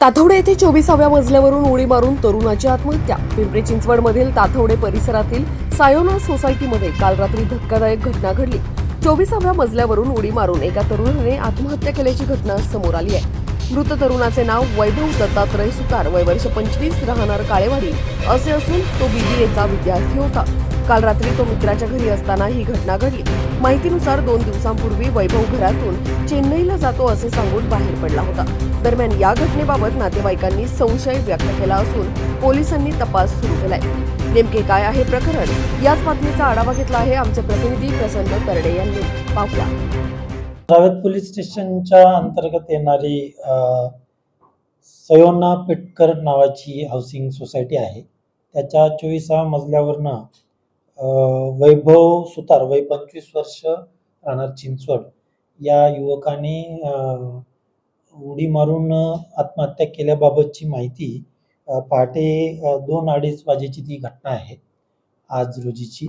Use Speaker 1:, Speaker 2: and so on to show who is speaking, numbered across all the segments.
Speaker 1: ताथवडे येथे 24व्या मजल्यावरून उडी मारून तरुणाची आत्महत्या। पिंपरी चिंचवडमधील ताथवडे परिसरातील सायोना सोसायटीमध्ये काल रात्री धक्कादायक घटना घडली। 24व्या मजल्यावरून उडी मारून एका तरुणाने आत्महत्या केल्याची घटना समोर आली आहे। मृत तरुणाचे नाव वैभव दत्तात्रय सुतार, वय वर्ष 25, राहणार काळेवाडी असे असून तो BBAचा विद्यार्थी होता। काल रात्री तो मित्राच्या घरी असताना ही घटना घडली। माहितीनुसार 2 दिवसांपूर्वी वैभव घरातून चेन्नईला जातो असे सांगून बाहेर पडला होता। दरम्यान या घटनेबाबत नातेवाईकांनी संशय व्यक्त केला असून पोलिसांनी तपास सुरू केलाय। नेमके काय आहे प्रकरण, याच बातमीचा आढावा घेतला आहे आमचे प्रतिनिधी प्रसन्न तरडे यांनी। पाहूया।
Speaker 2: रावेत पोलीस स्टेशनच्या अंतर्गत येणारी सयोना पेटकर नावाची हाऊसिंग सोसायटी आहे। त्याच्या 24व्या मजल्यावरनं वैभव सुतार, वय 25 वर्ष, राहणार चिंचवड या युवकाने उडी मारून आत्महत्या केल्याबाबतची माहिती पहाटे 2-2:30 वाजेची ती घटना आहे आज रोजीची।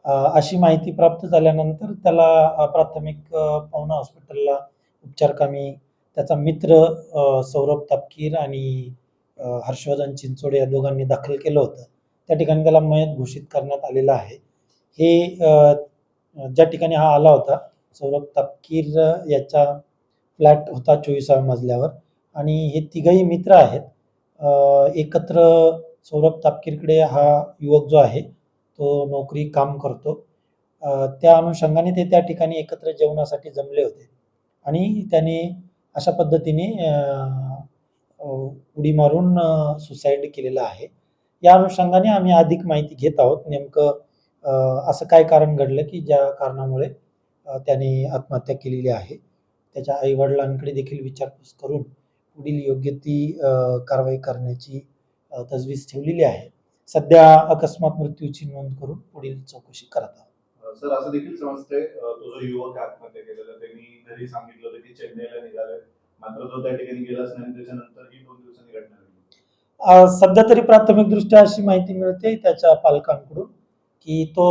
Speaker 2: अशी माहिती प्राप्त झाल्यानंतर त्याला प्राथमिक पवना हॉस्पिटलला उपचारकामी त्याचा मित्र सौरभ तापकीर आणि हर्षवर्धन चिंचोडे या दोघांनी दाखल केलं होतं। त्या ठिकाणी त्याला मयत घोषित करण्यात आलेलं आहे। हे ज्या ठिकाणी हा आला होता, सौरभ तापकीर याचा फ्लॅट होता 24व्या मजल्यावर आणि हे तिघही मित्र आहेत। एकत्र सौरभ तापकीरकडे हा युवक जो आहे तो नोकरी काम करतो। त्या अनुषंगाने ते त्या ठिकाणी एकत्र जेवणासाठी जमले होते आणि त्याने अशा पद्धतीने उडी मारून सुसाईड केलेला आहे। या अनुषंगाने आम्ही अधिक माहिती घेत आहोत। नेमकं असं काय कारण घडलं की ज्या कारणामुळे त्याने आत्महत्या केलेली आहे। त्याच्या आईवडिलांकडे देखील विचारपूस करून पुढील योग्य ती कारवाई करण्याची तजवीज ठेवलेली आहे। सध्या अकस्मात मृत्यूची नोंद करून पुढील चौकशी करत आहोत।
Speaker 3: सर, असं देखील समजते तो जो युवक आत्महत्या केलेला त्यांनी घरी सांगितलं होतं की चेन्नईला निघालाय, मात्र तो त्या ठिकाणी गेलाच नाही। त्याच्यानंतरही 2 दिवसांनी घटना घडली।
Speaker 2: सध्या तरी प्राथमिक दृष्ट्या अशी माहिती मिळते त्याच्या पालकांकडून की तो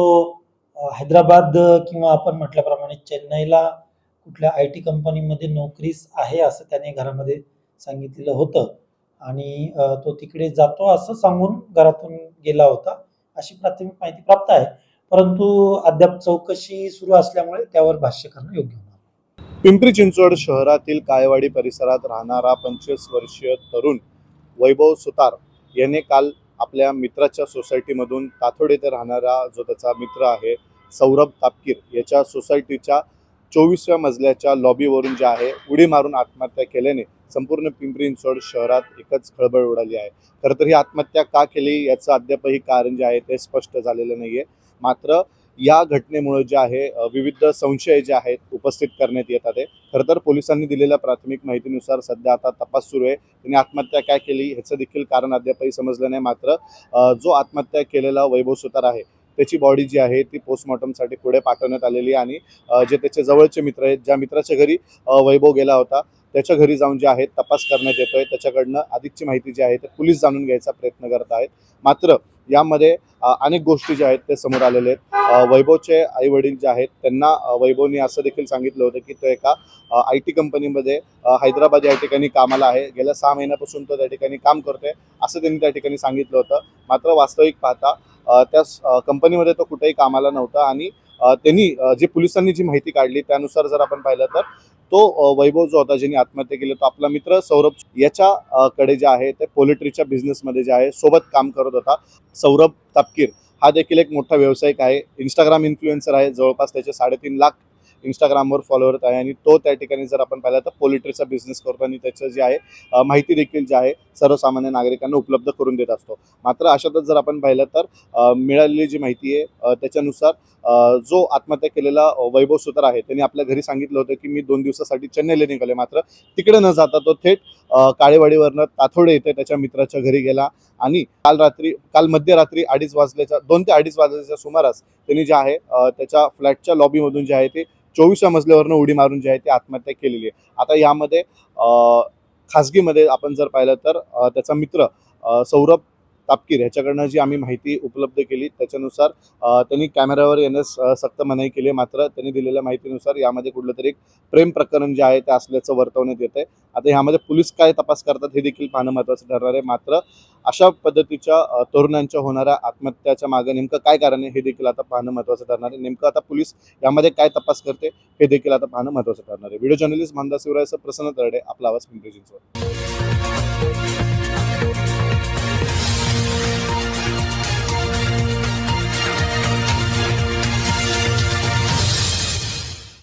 Speaker 2: हैदराबाद किंवा आपण म्हटल्याप्रमाणे चेन्नईला कुठल्या IT कंपनीमध्ये नोकरीस आहे असं त्याने घरामध्ये सांगितलेलं होतं आणि तो तिकडे जातो असं सांगून घरातून गेला होता, अशी प्राथमिक माहिती प्राप्त आहे। परंतु अद्याप चौकशी सुरू असल्यामुळे त्यावर भाष्य करणं योग्य होणार।
Speaker 4: पिंपरी चिंचवड शहरातील काळेवाडी परिसरात राहणारा 25 वर्षीय तरुण वैभव सुतार याने काल आपल्या मित्राच्या सोसायटीमधून ताथोडे येथे राहणारा जो त्याचा मित्र आहे सौरभ तापकीर याच्या सोसायटीच्या 24व्या मजल्याच्या लॉबीवरून जे आहे उडी मारून आत्महत्या केल्याने संपूर्ण पिंपरी चिंचवड शहरात एकच खळबळ उडाली आहे। खरं तर ही आत्महत्या का केली याचं अद्यापही कारण जे आहे ते स्पष्ट झालेलं नाहीये। मात्र या घटनेमुळे जे आहे विविध संशय जे आहेत उपस्थित करण्यात येतात आहे। खरं तर पोलिसांनी दिलेल्या प्राथमिक माहितीनुसार सध्या आता तपास सुरू आहे। त्यांनी आत्महत्या काय केली ह्याचं देखील कारण अद्यापही समजलं नाही। मात्र जो आत्महत्या केलेला वैभव सुतार आहे त्याची बॉडी जी आहे ती पोस्टमॉर्टमसाठी पुढे पाठवण्यात आलेली आणि जे त्याचे जवळचे मित्र आहेत, ज्या मित्राच्या घरी वैभव गेला होता त्याच्या घरी जाऊन जे आहे तपास करण्यात येतोय। त्याच्याकडनं अधिकची माहिती जी आहे ते पोलीस जाणून घ्यायचा प्रयत्न करत आहेत। मात्र यामध्ये अनेक गोष्टी ज्या आहेत ते समोर आलेले आहेत। वैभवचे आई वडील जे आहेत त्यांना वैभवने असं देखील सांगितलं होतं की तो एका IT कंपनीमध्ये हैदराबाद या ठिकाणी कामाला आहे। गेल्या 6 महिन्यापासून तो त्या ठिकाणी काम करतोय असं त्यांनी त्या ठिकाणी सांगितलं होतं। मात्र वास्तविक पाहता त्या कंपनीमध्ये तो कुठेही कामाला नव्हता आणि त्यांनी जी पोलिसांनी जी माहिती काढली त्यानुसार जर आपण पाहिलं तर तो वैभव जो होता ज्यांनी आत्महत्या केली तो आपला मित्र सौरभ याच्या कडे जे आहे ते पोल्ट्रीच्या बिझनेसमध्ये जे आहे सोबत काम करत होता। सौरभ तापकीर हा देखील एक मोठा व्यावसायिक आहे, इंस्टाग्राम इन्फ्लुएन्सर आहे। जवळपास त्याचे 3.5 लाख इंस्टाग्रामवर फॉलोअर्स आहे आणि तो त्या ठिकाणी जर आपण पाहिलं तर पोल्ट्रीचा बिझनेस करतो आणि त्याचं जे आहे माहिती देखील जे आहे सर्वसामान्य नागरिकांना उपलब्ध करून देत असतो। मात्र अशातच जर आपण पाहिलं तर मिळालेली जी माहिती आहे त्याच्यानुसार जो आत्महत्या केलेला वैभव सुतार आहे त्यांनी आपल्या घरी सांगितलं होतं की मी 2 दिवसासाठी चेन्नईला निघाले। मात्र तिकडे न जाता तो थेट काळेवाडीवरनं ताथोडे येथे त्याच्या मित्राच्या घरी गेला आणि काल मध्यरात्री 2 ते 2:30 वाजल्याच्या सुमारास त्यांनी जे आहे त्याच्या फ्लॅटच्या लॉबीमधून जे आहे ते 24व्या मजल्यावरनं उडी मारून जे आहे ती आत्महत्या केलेली आहे। आता यामध्ये खाजगीमध्ये आपण जर पाहिलं तर त्याचा मित्र सौरभ तापकीर ह्याच्याकडनं जी आम्ही माहिती उपलब्ध केली त्याच्यानुसार त्यांनी कॅमेऱ्यावर येण्यास सक्त मनाई केली आहे. मात्र त्यांनी दिलेल्या माहितीनुसार यामध्ये कुठलं तरी एक प्रेम प्रकरण जे आहे ते असल्याचं वर्तवण्यात येत आहे. आता ह्यामध्ये पोलीस काय तपास करतात हे देखील पाहणं महत्त्वाचं ठरणार आहे. मात्र अशा पद्धतीच्या तरुणांच्या होणाऱ्या आत्महत्याच्या मागे नेमकं काय कारण आहे हे देखील आता पाहणं महत्त्वाचं ठरणार आहे. नेमकं आता पोलीस यामध्ये काय तपास करते हे देखील आता पाहणं महत्त्वाचं ठरणार आहे. व्हिडिओ जर्नलिस्ट मानदा शिवरायसह प्रसन्न तरडे, आपला आवाज पिंपरी चिंचवड.